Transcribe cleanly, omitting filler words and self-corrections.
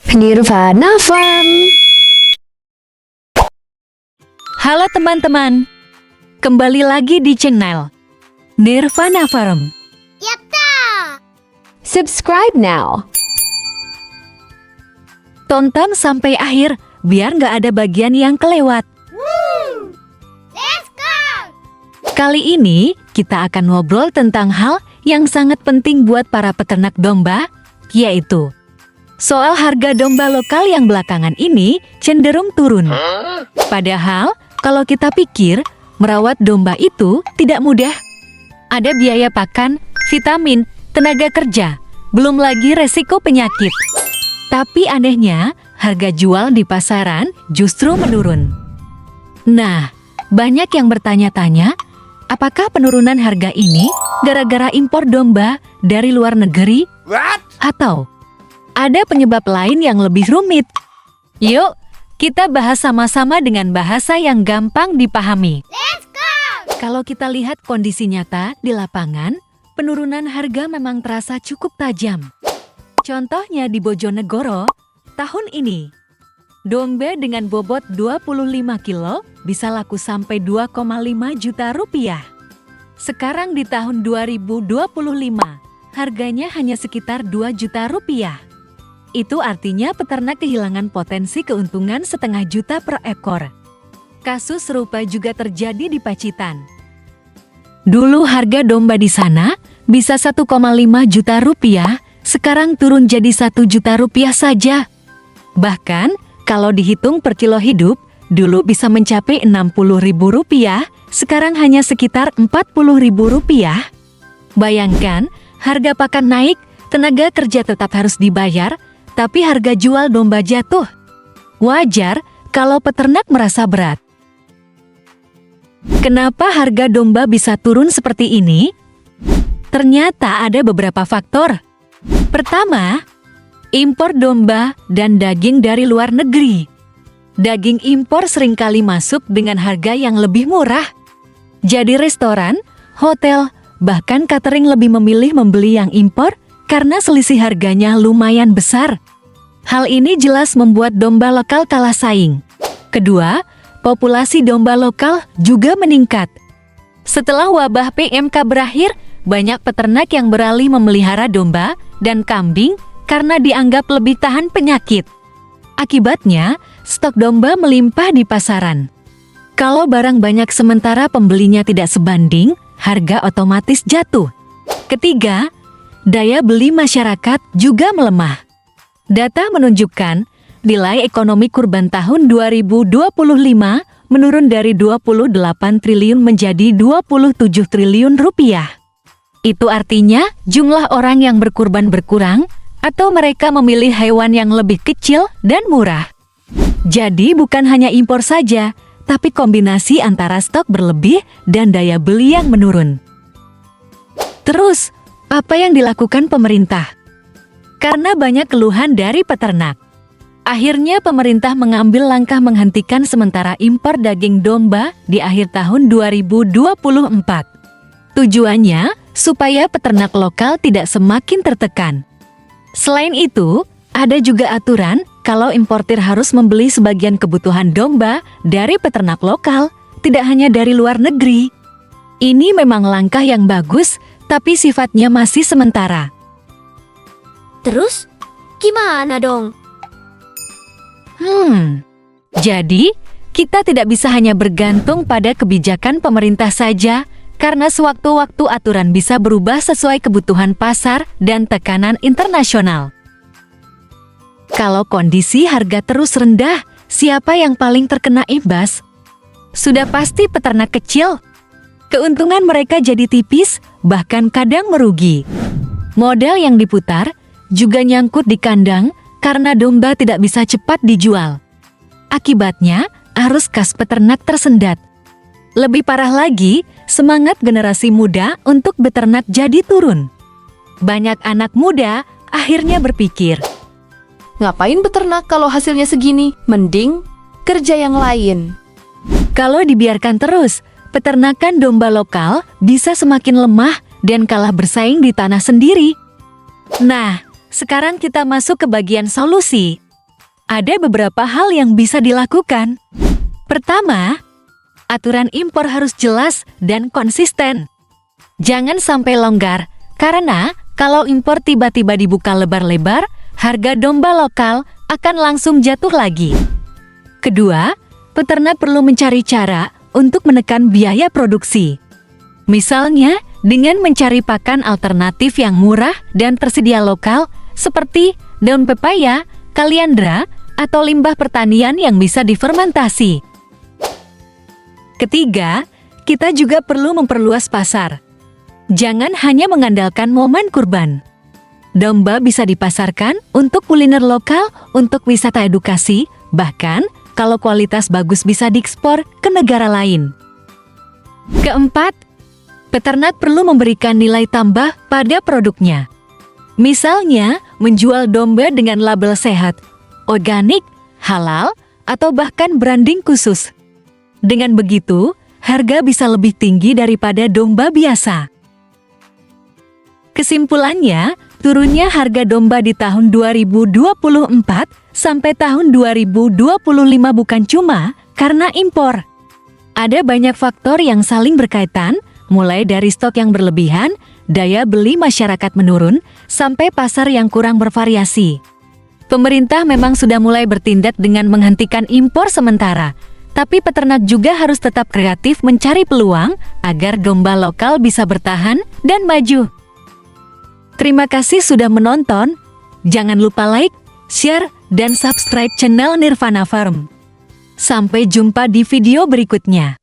Nirvana Farm. Halo teman-teman, kembali lagi di channel Nirvana Farm. Subscribe now. Tonton sampai akhir biar nggak ada bagian yang kelewat. Kali ini kita akan ngobrol tentang hal yang sangat penting buat para peternak domba, yaitu soal harga domba lokal yang belakangan ini cenderung turun. Padahal kalau kita pikir merawat domba itu tidak mudah. Ada biaya pakan, vitamin, tenaga kerja, belum lagi resiko penyakit. Tapi anehnya, harga jual di pasaran justru menurun. Nah, banyak yang bertanya-tanya, apakah penurunan harga ini gara-gara impor domba dari luar negeri? Atau ada penyebab lain yang lebih rumit? Yuk, kita bahas sama-sama dengan bahasa yang gampang dipahami. Kalau kita lihat kondisi nyata di lapangan, penurunan harga memang terasa cukup tajam. Contohnya di Bojonegoro, tahun ini, domba dengan bobot 25 kilo bisa laku sampai 2,5 juta rupiah. Sekarang di tahun 2025, harganya hanya sekitar 2 juta rupiah. Itu artinya peternak kehilangan potensi keuntungan 0,5 juta per ekor. Kasus serupa juga terjadi di Pacitan. Dulu harga domba di sana bisa 1,5 juta rupiah, sekarang turun jadi 1 juta rupiah saja. Bahkan, kalau dihitung per kilo hidup, dulu bisa mencapai 60.000 rupiah, sekarang hanya sekitar 40.000 rupiah. Bayangkan, harga pakan naik, tenaga kerja tetap harus dibayar, tapi harga jual domba jatuh. Wajar kalau peternak merasa berat. Kenapa harga domba bisa turun seperti ini? Ternyata ada beberapa faktor. Pertama, impor domba dan daging dari luar negeri. Daging impor seringkali masuk dengan harga yang lebih murah. Jadi restoran, hotel, bahkan catering lebih memilih membeli yang impor karena selisih harganya lumayan besar. Hal ini jelas membuat domba lokal kalah saing. Kedua, populasi domba lokal juga meningkat. Setelah wabah PMK berakhir, banyak peternak yang beralih memelihara domba dan kambing karena dianggap lebih tahan penyakit. Akibatnya, stok domba melimpah di pasaran. Kalau barang banyak sementara pembelinya tidak sebanding, harga otomatis jatuh. Ketiga, daya beli masyarakat juga melemah. Data menunjukkan, nilai ekonomi kurban tahun 2025 menurun dari 28 triliun menjadi 27 triliun rupiah. Itu artinya jumlah orang yang berkurban berkurang atau mereka memilih hewan yang lebih kecil dan murah. Jadi bukan hanya impor saja, tapi kombinasi antara stok berlebih dan daya beli yang menurun. Terus, apa yang dilakukan pemerintah? Karena banyak keluhan dari peternak, akhirnya pemerintah mengambil langkah menghentikan sementara impor daging domba di akhir tahun 2024. Tujuannya, supaya peternak lokal tidak semakin tertekan. Selain itu, ada juga aturan kalau importir harus membeli sebagian kebutuhan domba dari peternak lokal, tidak hanya dari luar negeri. Ini memang langkah yang bagus, tapi sifatnya masih sementara. Terus, gimana dong? Jadi, kita tidak bisa hanya bergantung pada kebijakan pemerintah saja, karena sewaktu-waktu aturan bisa berubah sesuai kebutuhan pasar dan tekanan internasional. Kalau kondisi harga terus rendah, siapa yang paling terkena imbas? Sudah pasti peternak kecil. Keuntungan mereka jadi tipis, bahkan kadang merugi. Modal yang diputar juga nyangkut di kandang karena domba tidak bisa cepat dijual. Akibatnya, arus kas peternak tersendat. Lebih parah lagi, semangat generasi muda untuk beternak jadi turun. Banyak anak muda akhirnya berpikir, Ngapain beternak kalau hasilnya segini? Mending kerja yang lain. kalau dibiarkan terus, peternakan domba lokal bisa semakin lemah dan kalah bersaing di tanah sendiri. Nah, sekarang kita masuk ke bagian solusi. Ada beberapa hal yang bisa dilakukan. Pertama, aturan impor harus jelas dan konsisten. Jangan sampai longgar, karena kalau impor tiba-tiba dibuka lebar-lebar, harga domba lokal akan langsung jatuh lagi. Kedua, peternak perlu mencari cara untuk menekan biaya produksi. Misalnya, dengan mencari pakan alternatif yang murah dan tersedia lokal, seperti daun pepaya, kaliandra, atau limbah pertanian yang bisa difermentasi. Ketiga, kita juga perlu memperluas pasar. Jangan hanya mengandalkan momen kurban. Domba bisa dipasarkan untuk kuliner lokal, untuk wisata edukasi, bahkan kalau kualitas bagus bisa diekspor ke negara lain. Keempat, peternak perlu memberikan nilai tambah pada produknya. Misalnya, menjual domba dengan label sehat, organik, halal, atau bahkan branding khusus. Dengan begitu, harga bisa lebih tinggi daripada domba biasa. Kesimpulannya, turunnya harga domba di tahun 2024 sampai tahun 2025 bukan cuma karena impor. Ada banyak faktor yang saling berkaitan, mulai dari stok yang berlebihan, daya beli masyarakat menurun, sampai pasar yang kurang bervariasi. Pemerintah memang sudah mulai bertindak dengan menghentikan impor sementara, tapi peternak juga harus tetap kreatif mencari peluang agar domba lokal bisa bertahan dan maju. Terima kasih sudah menonton. Jangan lupa like, share, dan subscribe channel Nirvana Farm. Sampai jumpa di video berikutnya.